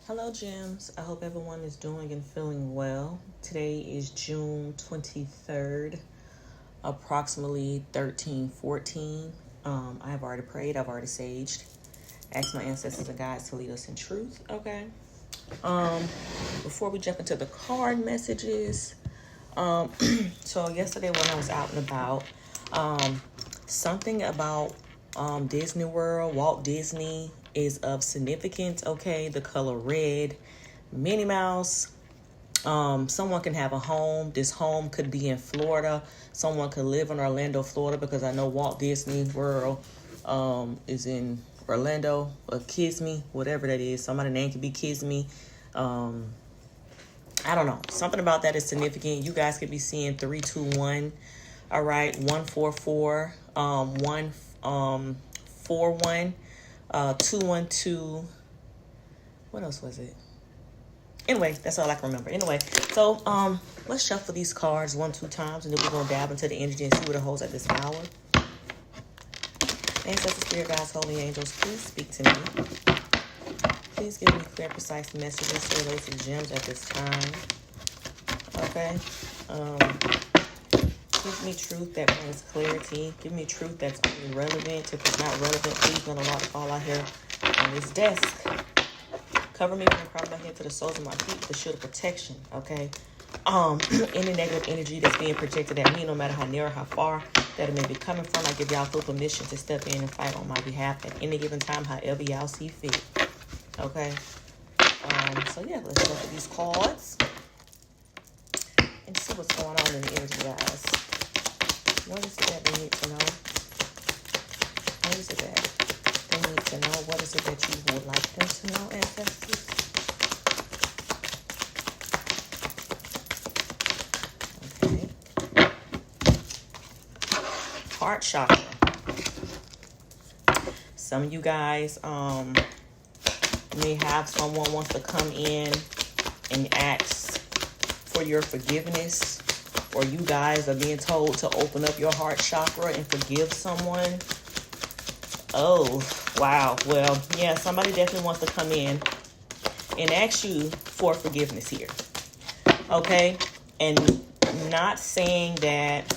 Hello, Gems. I hope everyone is doing and feeling well. Today is June 23rd, approximately 13:14. I have already prayed. I've already saged. Asked my ancestors and guides to lead us in truth. Okay. Before we jump into the card messages, so yesterday when I was out and about, something about Disney World, Walt Disney is of significance. Okay, the color red, Minnie Mouse. Someone can have a home. This home could be in Florida. Someone could live in Orlando, Florida, because I know Walt Disney World is in Orlando, or Kisme, whatever that is. Somebody's name could be Kisme. I don't know. Something about that is significant. You guys could be seeing 321. All right, 144, 141, 212. What else was it? Anyway, that's all I can remember. Anyway, so let's shuffle these cards 1-2 times, and then we're gonna dab into the energy and see what it holds at this hour. Ancestors, spirit guides, holy angels, please speak to me. Please give me clear, precise messages for those gems at this time. Okay. Give me truth that brings clarity. Give me truth that's only relevant. If it's not relevant, please don't allow it to fall out here on this desk. Cover me from the crown of my head to the soles of my feet, the shield of protection. Okay. Any negative energy that's being projected at me, no matter how near or how far that it may be coming from, I give y'all full permission to step in and fight on my behalf at any given time, however y'all see fit. Okay. So yeah, let's look at these cards and see what's going on in the energy, guys. What is it that they need to know? What is it that they need to know? What is it that you would like them to know, ancestors? Okay. Heart chakra. Some of you guys may have someone wants to come in and ask for your forgiveness, or you guys are being told to open up your heart chakra and forgive someone. Oh, wow. Well, yeah, somebody definitely wants to come in and ask you for forgiveness here. Okay? And not saying that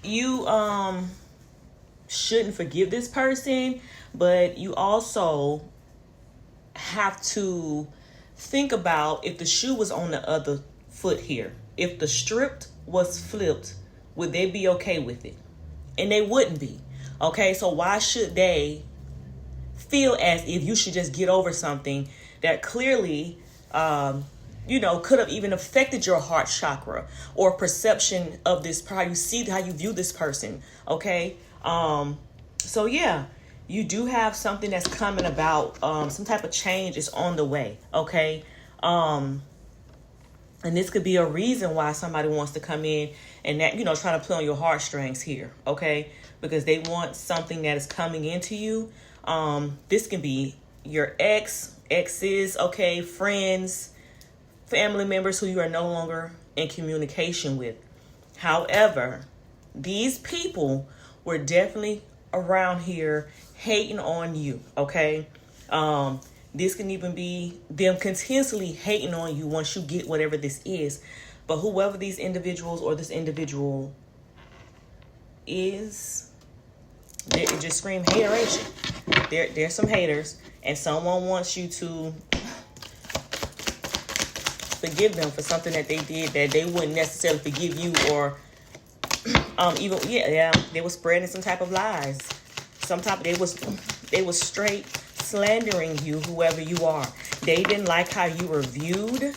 you shouldn't forgive this person, but you also have to think about if the shoe was on the other foot here. If the script was flipped, would they be okay with it? And they wouldn't be. Okay, so why should they feel as if you should just get over something that clearly, could have even affected your heart chakra or perception of this, how you see, how you view this person. Okay, so yeah. You do have something that's coming about. Some type of change is on the way. Okay. And this could be a reason why somebody wants to come in and that, try to play on your heartstrings here. Okay. Because they want something that is coming into you. This can be your exes, okay, friends, family members who you are no longer in communication with. However, these people were definitely around here hating on you, okay? This can even be them continuously hating on you once you get whatever this is. But whoever these individuals or this individual is, it just scream hateration. There's some haters, and someone wants you to forgive them for something that they did that they wouldn't necessarily forgive you, or they were spreading some type of lies. They was straight slandering you, whoever you are. They didn't like how you were viewed.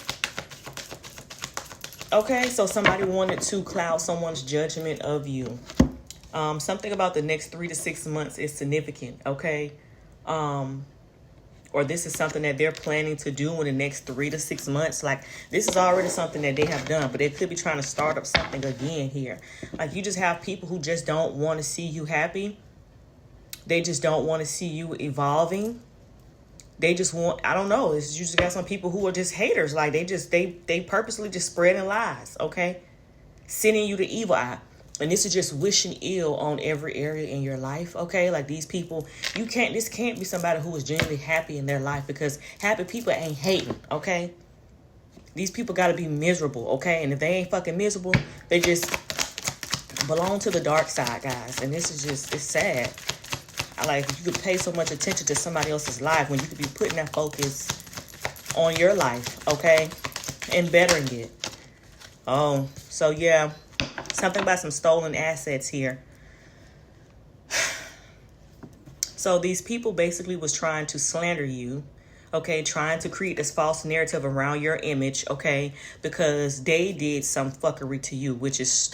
Okay, so somebody wanted to cloud someone's judgment of you. Something about the next 3 to 6 months is significant, okay? Or this is something that they're planning to do in the next 3 to 6 months. Like, this is already something that they have done, but they could be trying to start up something again here. Like, you just have people who just don't want to see you happy. They just don't want to see you evolving. They just want, I don't know. You just got some people who are just haters. Like, they purposely just spreading lies, okay? Sending you the evil eye. And this is just wishing ill on every area in your life, okay? Like these people, this can't be somebody who is genuinely happy in their life, because happy people ain't hating, okay? These people got to be miserable, okay? And if they ain't fucking miserable, they just belong to the dark side, guys. And this is just, it's sad. You could pay so much attention to somebody else's life when you could be putting that focus on your life, okay? And bettering it. So yeah, something about some stolen assets here. So these people basically was trying to slander you, okay, trying to create this false narrative around your image, okay, because they did some fuckery to you, which is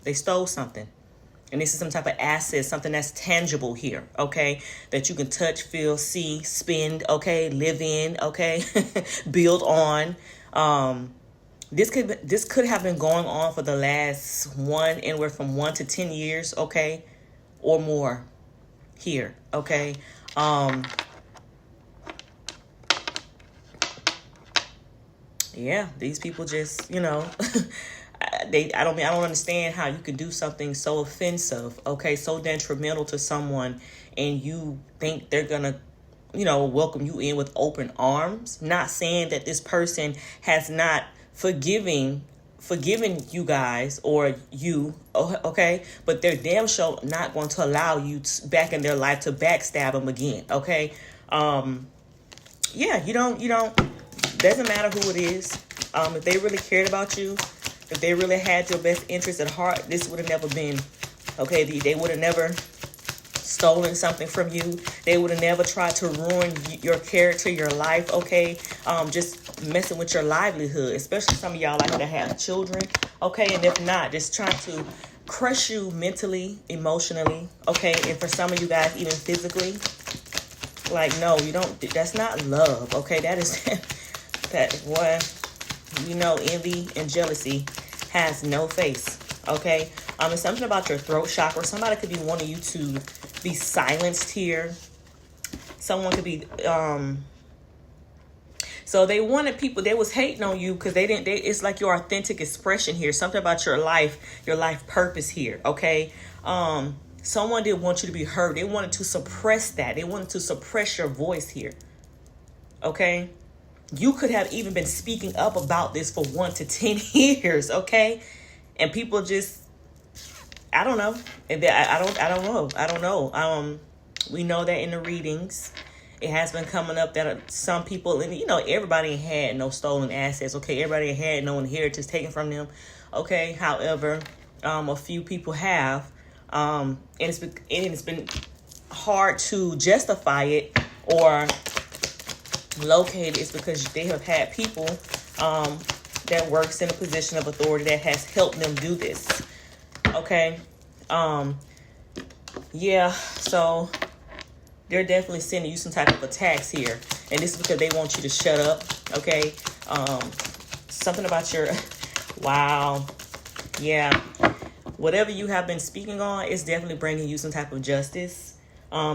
they stole something. And this is some type of asset, something that's tangible here, okay, that you can touch, feel, see, spend, okay, live in, okay, build on. This could have been going on for the last anywhere from 1 to 10 years, okay, or more here, okay. Yeah, these people just, I don't understand how you can do something so offensive, okay, so detrimental to someone, and you think they're gonna, welcome you in with open arms. Not saying that this person has not forgiven you guys or you, okay, but they're damn sure not going to allow you back in their life to backstab them again, okay. Yeah, you don't doesn't matter who it is. If they really cared about you, if they really had your best interest at heart, this would have never been, okay, they would have never stolen something from you. They would have never tried to ruin your character, your life, okay? Just messing with your livelihood, especially some of y'all like to have children, okay? And if not, just trying to crush you mentally, emotionally, okay? And for some of you guys, even physically. Like, no, you don't, that's not love, okay? That is, envy and jealousy has no face, okay? It's something about your throat chakra. Somebody could be wanting you to be silenced here. Someone could be, so they wanted people, they was hating on you because it's like your authentic expression here. Something about your life purpose here, okay? Someone didn't want you to be heard. They wanted to suppress that. They wanted to suppress your voice here, okay? You could have even been speaking up about this for 1 to 10 years, okay? And people just, I don't know. I don't know. We know that in the readings, it has been coming up that some people, and everybody had no stolen assets, okay? Everybody had no inheritance taken from them, okay? However, a few people have, and it's been hard to justify it or locate it. It's because they have had people that works in a position of authority that has helped them do this, okay? Yeah, so they're definitely sending you some type of attacks here, and this is because they want you to shut up, okay? Something about your, wow, yeah, whatever you have been speaking on is definitely bringing you some type of justice.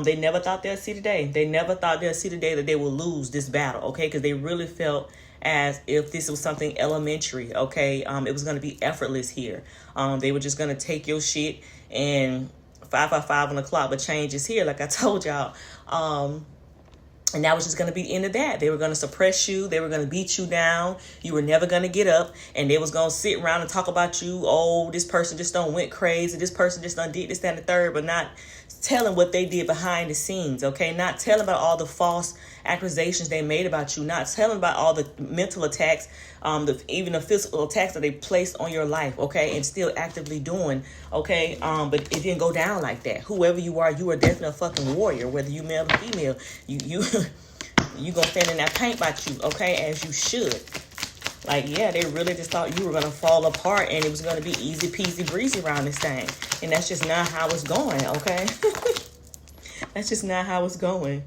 They never thought they'll see the day. They never thought they'll see the day that they will lose this battle, okay? Because they really felt as if this was something elementary, okay? It was going to be effortless here. They were just going to take your shit and 5 on the clock, but change is here, like I told y'all. And that was just going to be the end of that. They were going to suppress you. They were going to beat you down. You were never going to get up. And they was going to sit around and talk about you. Oh, this person just done went crazy. This person just done did this, that, and the third. But not telling what they did behind the scenes, okay? Not telling about all the false accusations they made about you. Not telling about all the mental attacks, even the physical attacks that they placed on your life, okay? And still actively doing, okay? But it didn't go down like that. Whoever you are definitely a fucking warrior, whether you male or female. You gonna stand in that paint by you, okay? As you should. Like, yeah, they really just thought you were going to fall apart and it was going to be easy peasy breezy around this thing. And that's just not how it's going, okay? That's just not how it's going.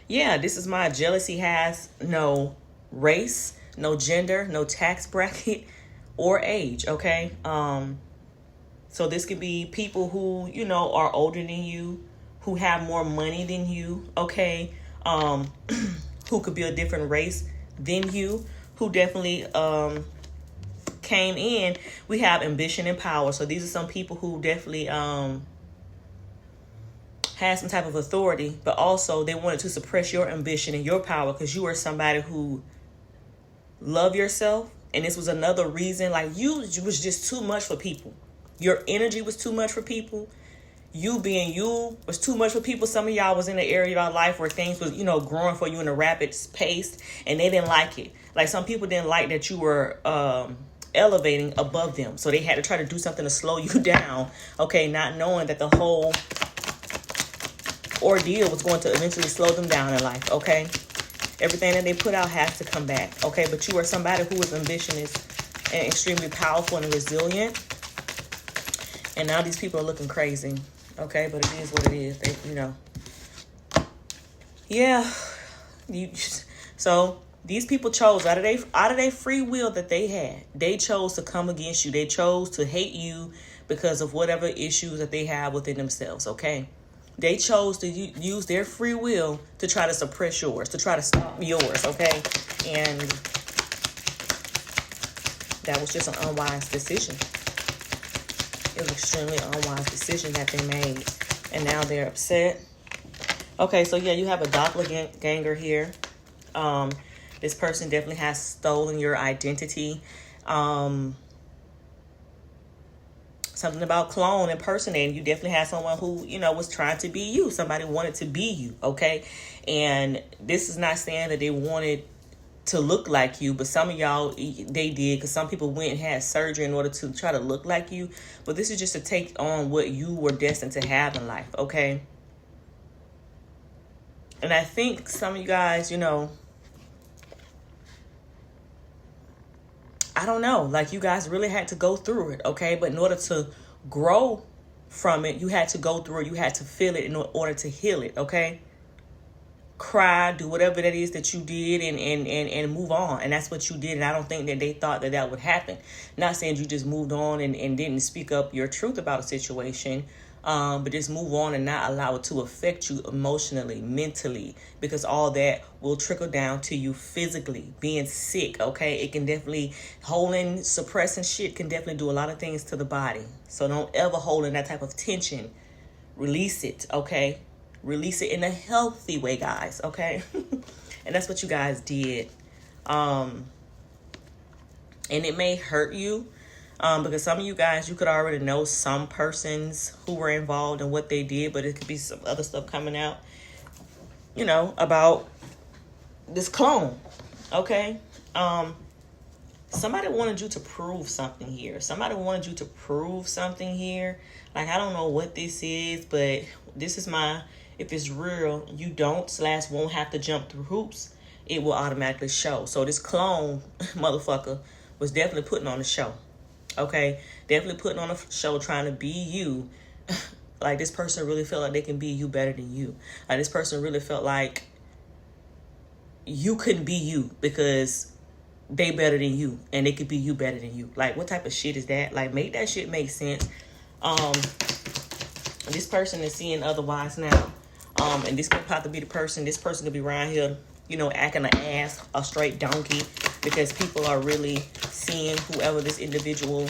Yeah, this is my jealousy has no race, no gender, no tax bracket or age, okay? So this could be people who, are older than you, who have more money than you, okay? Who could be a different race than you, who definitely came in, we have ambition and power. So these are some people who definitely had some type of authority, but also they wanted to suppress your ambition and your power because you are somebody who love yourself. And this was another reason, like, you was just too much for people. Your energy was too much for people. You being you was too much for people. Some of y'all was in the area of your life where things was, growing for you in a rapid pace, and they didn't like it. Like, some people didn't like that you were elevating above them. So they had to try to do something to slow you down, okay, not knowing that the whole ordeal was going to eventually slow them down in life, okay? Everything that they put out has to come back, okay? But you are somebody who is ambitious and extremely powerful and resilient. And now these people are looking crazy, okay? But it is what it is. They, yeah. So these people chose out of their free will that they had. They chose to come against you. They chose to hate you because of whatever issues that they have within themselves, okay? They chose to use their free will to try to suppress yours, to try to stop yours, okay? And that was just an unwise decision. It was an extremely unwise decision that they made. And now they're upset. Okay, so yeah, you have a doppelganger here. This person definitely has stolen your identity. Something about clone, impersonating. You definitely had someone who, was trying to be you. Somebody wanted to be you, okay? And this is not saying that they wanted to look like you, but some of y'all, they did, because some people went and had surgery in order to try to look like you. But this is just to take on what you were destined to have in life, okay? And I think some of you guys, I don't know, like, you guys really had to go through it, okay? But in order to grow from it, you had to go through it. You had to feel it in order to heal it, okay? Cry, do whatever that is that you did, and move on. And that's what you did. And I don't think that they thought that would happen. Not saying you just moved on and didn't speak up your truth about a situation, but just move on and not allow it to affect you emotionally, mentally, because all that will trickle down to you physically, being sick, okay? It can definitely, holding, suppressing shit can definitely do a lot of things to the body. So don't ever hold in that type of tension. Release it, okay? Release it in a healthy way, guys, okay? And that's what you guys did. And it may hurt you. Because some of you guys, you could already know some persons who were involved in what they did, but it could be some other stuff coming out, about this clone, okay? Somebody wanted you to prove something here. Like, I don't know what this is, but this is if it's real, you won't have to jump through hoops. It will automatically show. So this clone motherfucker was definitely putting on a show. Okay, definitely putting on a show, trying to be you. Like, this person really felt like they can be you better than you. Like, this person really felt like you couldn't be you because they better than you, and they could be you better than you. Like, what type of shit is that? Like, make that shit make sense. This person is seeing otherwise now. And this could probably be the person. This person could be around here, acting an ass, a straight donkey, because people are really seeing whoever this individual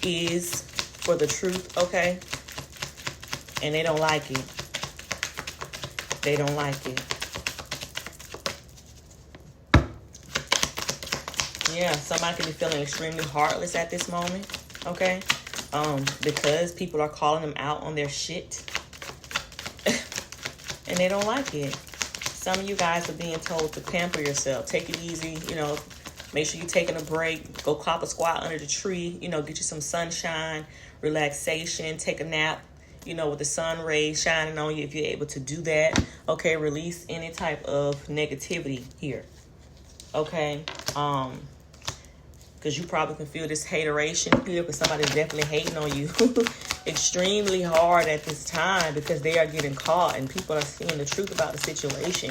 is for the truth, okay? And they don't like it. They don't like it. Yeah, somebody could be feeling extremely heartless at this moment, okay? Because people are calling them out on their shit. And they don't like it. Some of you guys are being told to pamper yourself. Take it easy, make sure you're taking a break. Go clop a squat under the tree, get you some sunshine, relaxation, take a nap, with the sun rays shining on you if you're able to do that. Okay, release any type of negativity here. Okay, because you probably can feel this hateration here because somebody's definitely hating on you extremely hard at this time because they are getting caught and people are seeing the truth about the situation.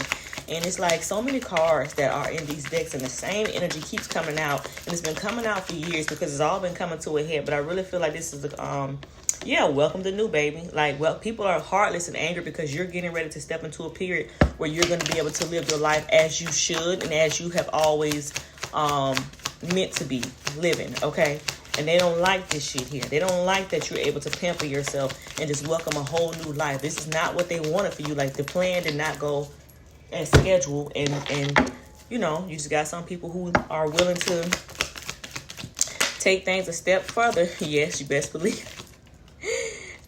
And it's like so many cards that are in these decks and the same energy keeps coming out, and it's been coming out for years because it's all been coming to a head. But I really feel like this is welcome to new, baby. Like, well, people are heartless and angry because you're getting ready to step into a period where you're going to be able to live your life as you should and as you have always meant to be living, okay? And they don't like this shit here. They don't like that you're able to pamper yourself and just welcome a whole new life. This is not what they wanted for you. Like, the plan did not go as scheduled. And you know, you just got some people who are willing to take things a step further. Yes, you best believe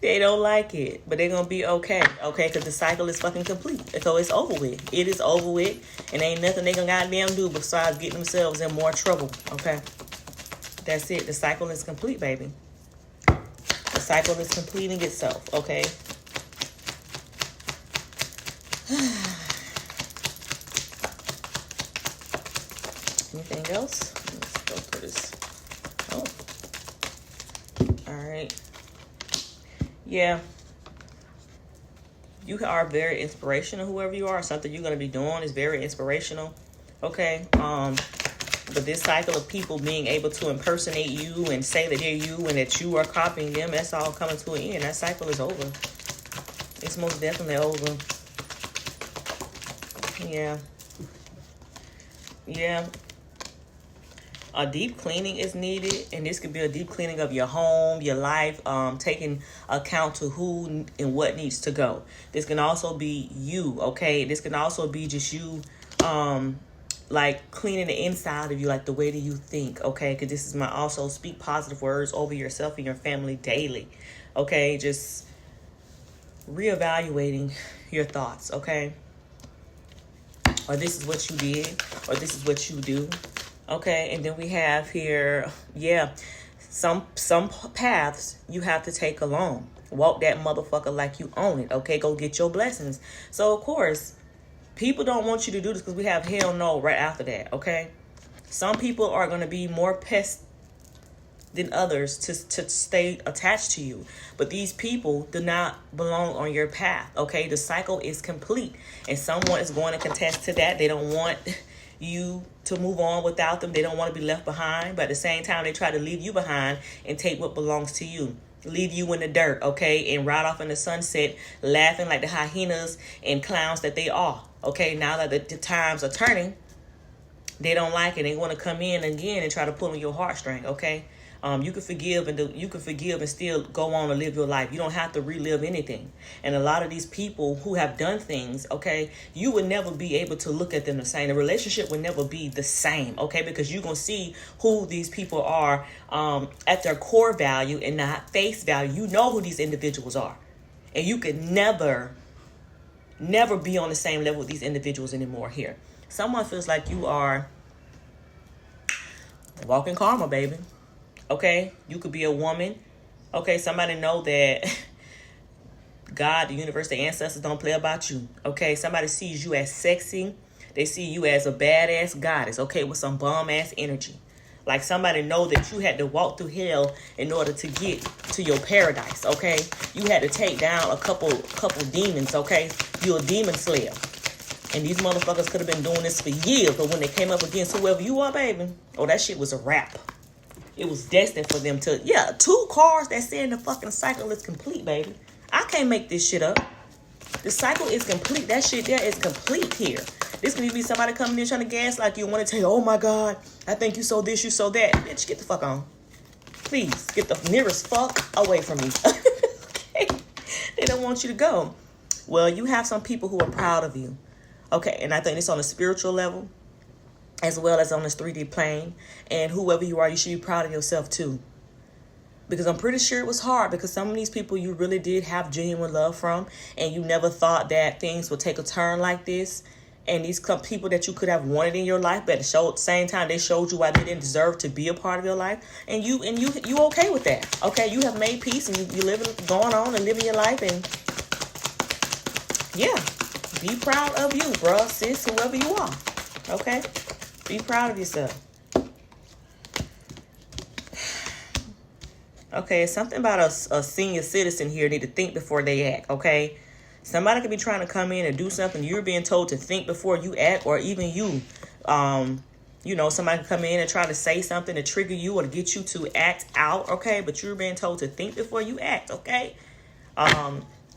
they don't like it, but they're gonna be okay, because the cycle is fucking complete. So it's over with. It is over with, and ain't nothing they gonna goddamn do besides getting themselves in more trouble, okay? That's it. The cycle is complete, baby. The cycle is completing itself, okay? Anything else? Let's go through this. Oh. All right. Yeah. You are very inspirational, whoever you are. Something you're going to be doing is very inspirational, okay? But this cycle of people being able to impersonate you and say that they're you and that you are copying them, that's all coming to an end. That cycle is over. It's most definitely over. Yeah. Yeah. A deep cleaning is needed, and this could be a deep cleaning of your home, your life, taking account to who and what needs to go. This can also be you, okay? This can also be just you, like cleaning the inside of you, like the way that you think, okay? Because this is my also speak positive words over yourself and your family daily, okay? Just reevaluating your thoughts, okay? Or this is what you did, or this is what you do, okay? And then we have here, yeah, some paths you have to take alone. Walk that motherfucker like you own it, okay? Go get your blessings. So, of course, people don't want you to do this because we have hell no right after that, okay? Some people are going to be more pissed than others to stay attached to you. But these people do not belong on your path, okay? The cycle is complete. And someone is going to contest to that. They don't want you to move on without them. They don't want to be left behind. But at the same time, they try to leave you behind and take what belongs to you. Leave you in the dirt, okay? And ride off in the sunset, laughing like the hyenas and clowns that they are. Okay, now that the times are turning, they don't like it. They want to come in again and try to pull on your heartstring, okay? You can forgive and still go on and live your life. You don't have to relive anything. And a lot of these people who have done things, okay, you would never be able to look at them the same. The relationship would never be the same, okay, because you're going to see who these people are at their core value and not face value. You know who these individuals are. And you could never be on the same level with these individuals anymore here. Someone feels like you are walking karma, baby. Okay, you could be a woman. Okay, somebody know that God, the universe, the ancestors don't play about you. Okay, somebody sees you as sexy. They see you as a badass goddess, okay, with some bum-ass energy. Like somebody know that you had to walk through hell in order to get to your paradise, okay? You had to take down a couple demons, okay? You're a demon slayer. And these motherfuckers could have been doing this for years, but when they came up against whoever you are, baby, oh, that shit was a wrap. It was destined for them to, 2 cards that saying the fucking cycle is complete, baby. I can't make this shit up. The cycle is complete. That shit there is complete here. This could be somebody coming in trying to gaslight you and want to tell you, oh my God, I think you sold this, you sold that. Bitch, get the fuck on. Please, get the nearest fuck away from me. Okay? They don't want you to go. Well, you have some people who are proud of you. Okay, and I think it's on a spiritual level as well as on this 3D plane. And whoever you are, you should be proud of yourself too. Because I'm pretty sure it was hard because some of these people you really did have genuine love from and you never thought that things would take a turn like this. And these people that you could have wanted in your life, but at the same time, they showed you why they didn't deserve to be a part of your life. And you okay with that. Okay, you have made peace and you going on and living your life. And yeah, be proud of you, bruh, sis, whoever you are. Okay? Be proud of yourself. Okay, something about a senior citizen here need to think before they act, okay? Somebody could be trying to come in and do something. You're being told to think before you act, or even you. Somebody can come in and try to say something to trigger you or to get you to act out, okay? But you're being told to think before you act, okay?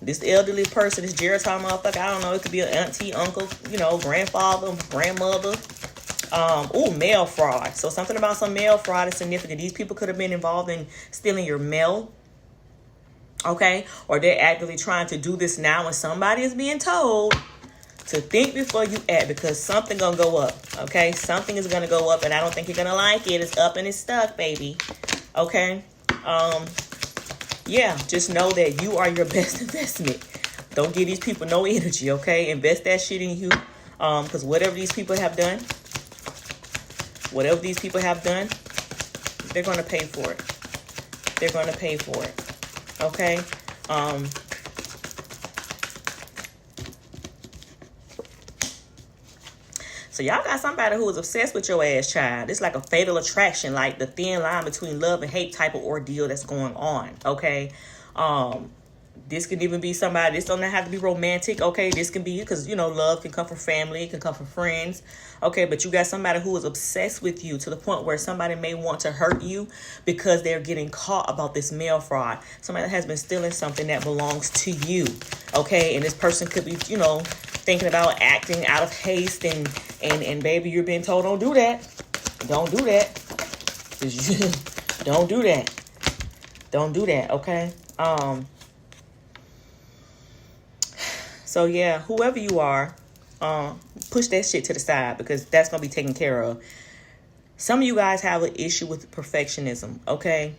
This elderly person, this Geritol motherfucker, I don't know, it could be an auntie, uncle, grandfather, grandmother. Mail fraud. So something about some mail fraud is significant. These people could have been involved in stealing your mail. Okay, or they're actively trying to do this now, and somebody is being told to think before you act, because something gonna go up. Okay, something is gonna go up, and I don't think you're gonna like it. It's up and it's stuck, baby. Okay, yeah, just know that you are your best investment. Don't give these people no energy. Okay, invest that shit in you, because whatever these people have done, they're gonna pay for it. They're gonna pay for it. Okay. So y'all got somebody who is obsessed with your ass, child. It's like a fatal attraction, like the thin line between love and hate type of ordeal that's going on. Okay. This can even be somebody, this don't have to be romantic, okay? This can be, because, you know, love can come from family, it can come from friends, okay? But you got somebody who is obsessed with you to the point where somebody may want to hurt you because they're getting caught about this mail fraud. Somebody that has been stealing something that belongs to you, okay? And this person could be, you know, thinking about acting out of haste, and baby, you're being told, don't do that. Don't do that. Don't do that. Don't do that, okay? So yeah, whoever you are, push that shit to the side, because that's going to be taken care of. Some of you guys have an issue with perfectionism, okay?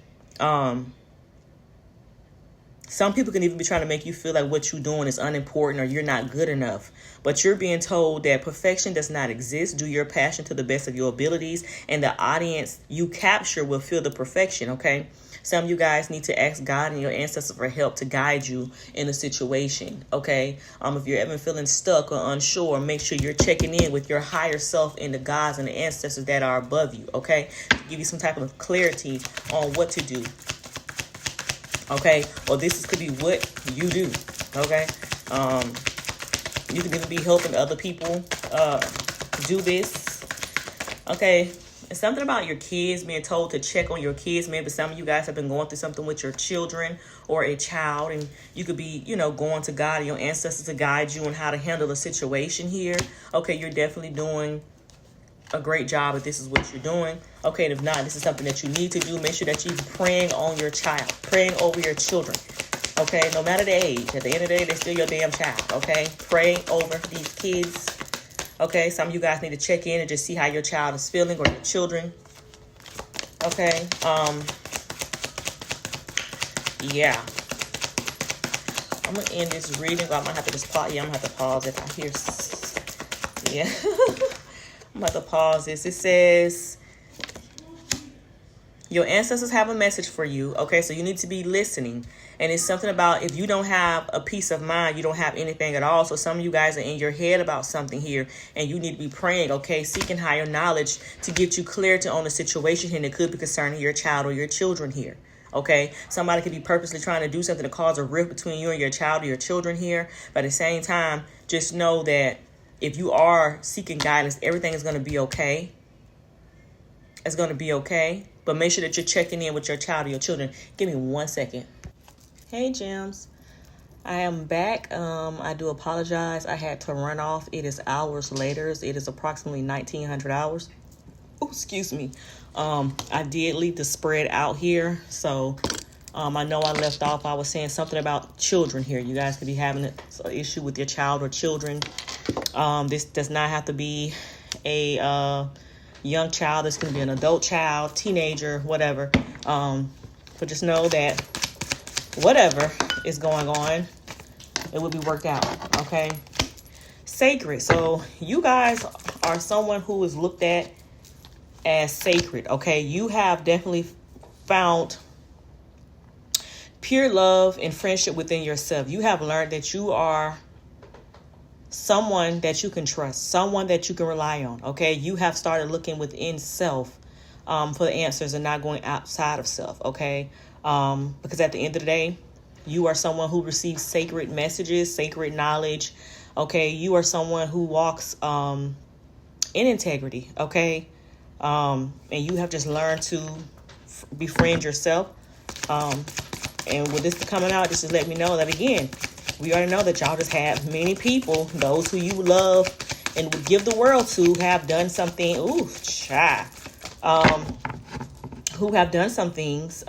Some people can even be trying to make you feel like what you're doing is unimportant or you're not good enough. But you're being told that perfection does not exist. Do your passion to the best of your abilities, and the audience you capture will feel the perfection, okay? Some of you guys need to ask God and your ancestors for help to guide you in a situation, okay? If you're ever feeling stuck or unsure, make sure you're checking in with your higher self and the gods and the ancestors that are above you, okay? To give you some type of clarity on what to do, okay? Or this could be what you do, okay? You can even be helping other people do this, okay? It's something about your kids, being told to check on your kids. Maybe some of you guys have been going through something with your children or a child, and you could be, you know, going to God and your ancestors to guide you on how to handle a situation here. Okay, you're definitely doing a great job if this is what you're doing. Okay, and if not, this is something that you need to do. Make sure that you're praying on your child, praying over your children. Okay, no matter the age, at the end of the day, they're still your damn child. Okay, pray over these kids. Okay, some of you guys need to check in and just see how your child is feeling, or your children. Okay, yeah. I'm gonna end this reading. I'm gonna have to just pause. Yeah, I'm gonna have to pause if I hear. Yeah, I'm gonna have to pause this. It says, your ancestors have a message for you. Okay, so you need to be listening. And it's something about, if you don't have a peace of mind, you don't have anything at all. So some of you guys are in your head about something here, and you need to be praying, okay, seeking higher knowledge to get you clarity on the situation here. And it could be concerning your child or your children here. Okay, somebody could be purposely trying to do something to cause a rift between you and your child or your children here. But at the same time, just know that if you are seeking guidance, everything is going to be okay. It's going to be okay. But make sure that you're checking in with your child or your children. Give me 1 second. Hey, Gems. I am back. I do apologize. I had to run off. It is hours later. It is approximately 1900 hours. Oh, excuse me. I did leave the spread out here. So I know I left off. I was saying something about children here. You guys could be having an issue with your child or children. This does not have to be a young child. This can be an adult child, teenager, whatever. But just know that whatever is going on, it will be worked out, okay? Sacred. So you guys are someone who is looked at as sacred, okay? You have definitely found pure love and friendship within yourself. You have learned that you are someone that you can trust, someone that you can rely on, okay? You have started looking within self for the answers and not going outside of self, okay? Because at the end of the day, you are someone who receives sacred messages, sacred knowledge, okay? You are someone who walks in integrity, okay? And you have just learned to befriend yourself. And with this coming out, this just let me know that, again, we already know that y'all just have many people, those who you love and would give the world to have done something. Ooh, child. Who have done some things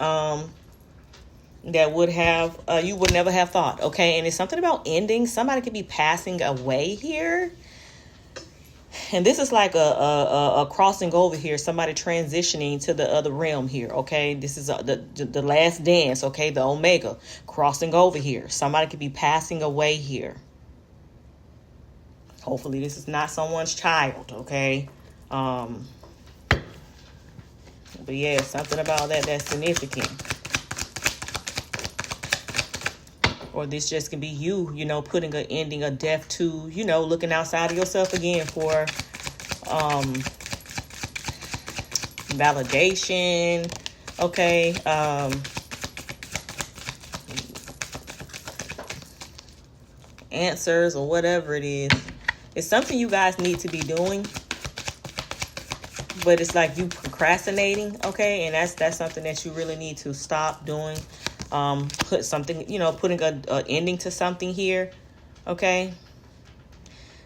that would have you would never have thought. Okay, and it's something about ending. Somebody could be passing away here. And this is like a crossing over here. Somebody transitioning to the other realm here. Okay, this is the last dance. Okay, the Omega crossing over here. Somebody could be passing away here. Hopefully, this is not someone's child. Okay, but yeah, something about that's significant. Or this just can be you, putting an ending, a death to, looking outside of yourself again for validation. Okay. Answers or whatever it is. It's something you guys need to be doing. But it's like you procrastinating. Okay. And that's something that you really need to stop doing. Put something, putting a ending to something here. Okay.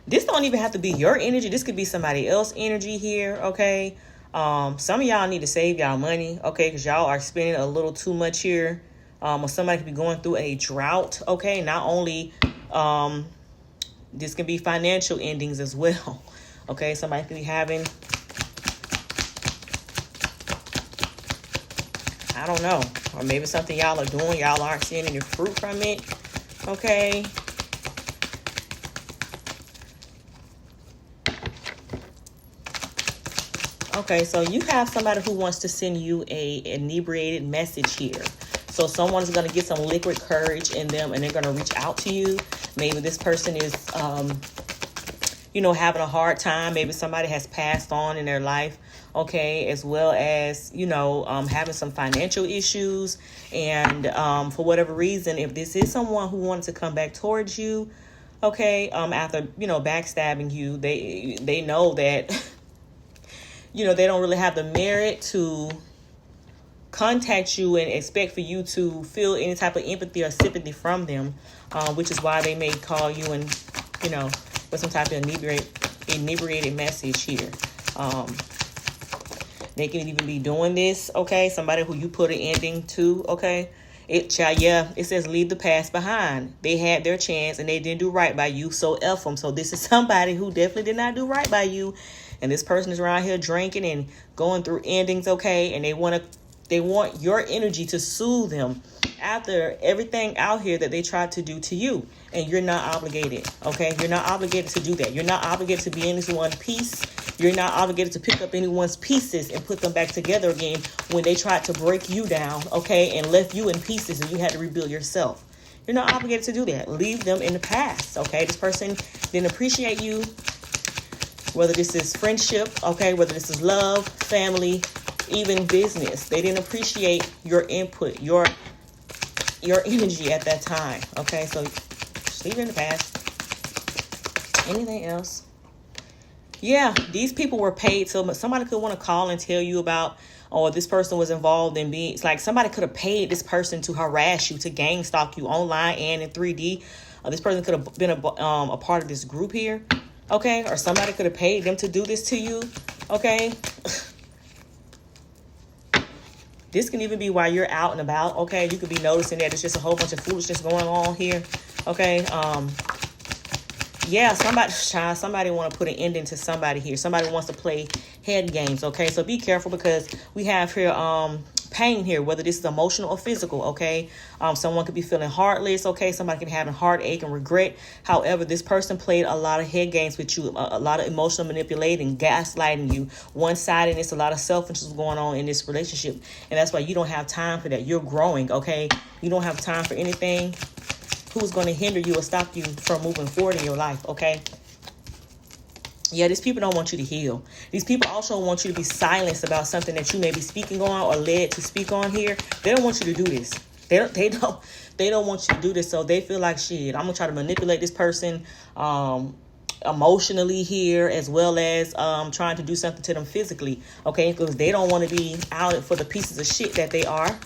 This don't even have to be your energy. This could be somebody else's energy here. Okay. Some of y'all need to save y'all money. Okay. Because y'all are spending a little too much here. Or somebody could be going through a drought. Okay. Not only, this can be financial endings as well. Okay. Somebody could be having, I don't know. Or maybe something y'all are doing, y'all aren't seeing any fruit from it. Okay. Okay, so you have somebody who wants to send you a inebriated message here. So someone's going to get some liquid courage in them and they're going to reach out to you. Maybe this person is, having a hard time. Maybe somebody has passed on in their life. Okay, as well as, having some financial issues. And for whatever reason, if this is someone who wanted to come back towards you, okay, after, backstabbing you, they know that, they don't really have the merit to contact you and expect for you to feel any type of empathy or sympathy from them, which is why they may call you and, with some type of inebriated message here. They can even be doing this, okay? Somebody who you put an ending to, okay? It says leave the past behind. They had their chance and they didn't do right by you, so F them. So this is somebody who definitely did not do right by you. And this person is around here drinking and going through endings, okay? And they want your energy to soothe them after everything out here that they tried to do to you. And you're not obligated, okay? You're not obligated to do that. You're not obligated to be in this one piece. You're not obligated to pick up anyone's pieces and put them back together again when they tried to break you down, okay, and left you in pieces and you had to rebuild yourself. You're not obligated to do that. Leave them in the past, okay? This person didn't appreciate you, whether this is friendship, okay, whether this is love, family, even business. They didn't appreciate your input, your energy at that time, okay? So just leave it in the past. Anything else? Yeah, these people were paid. So somebody could want to call and tell you about, this person was involved in being, it's like somebody could have paid this person to harass you, to gang stalk you online and in 3D. This person could have been a part of this group here, okay? Or somebody could have paid them to do this to you, okay? This can even be while you're out and about, okay? You could be noticing that it's just a whole bunch of foolishness going on here, okay? Yeah, somebody want to put an ending to somebody here. Somebody wants to play head games, okay? So be careful because we have here pain here, whether this is emotional or physical, okay? Someone could be feeling heartless, okay? Somebody can have a heartache and regret. However, this person played a lot of head games with you, a lot of emotional manipulating, gaslighting you, one-sidedness, a lot of selfishness going on in this relationship. And that's why you don't have time for that. You're growing, okay? You don't have time for anything. Who's going to hinder you or stop you from moving forward in your life, okay? Yeah, these people don't want you to heal. These people also want you to be silenced about something that you may be speaking on or led to speak on here. They don't want you to do this. They don't want you to do this. So they feel like, shit, I'm going to try to manipulate this person emotionally here, as well as trying to do something to them physically, okay? Because they don't want to be out for the pieces of shit that they are.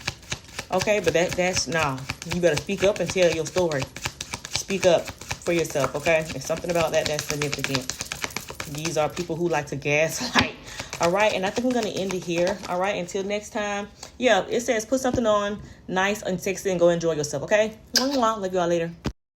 Okay, but that's nah. You better speak up and tell your story. Speak up for yourself, okay? There's something about that's significant. These are people who like to gaslight. All right, and I think I'm going to end it here. All right, until next time. Yeah, it says put something on nice and sexy and go enjoy yourself, okay? Love you all later.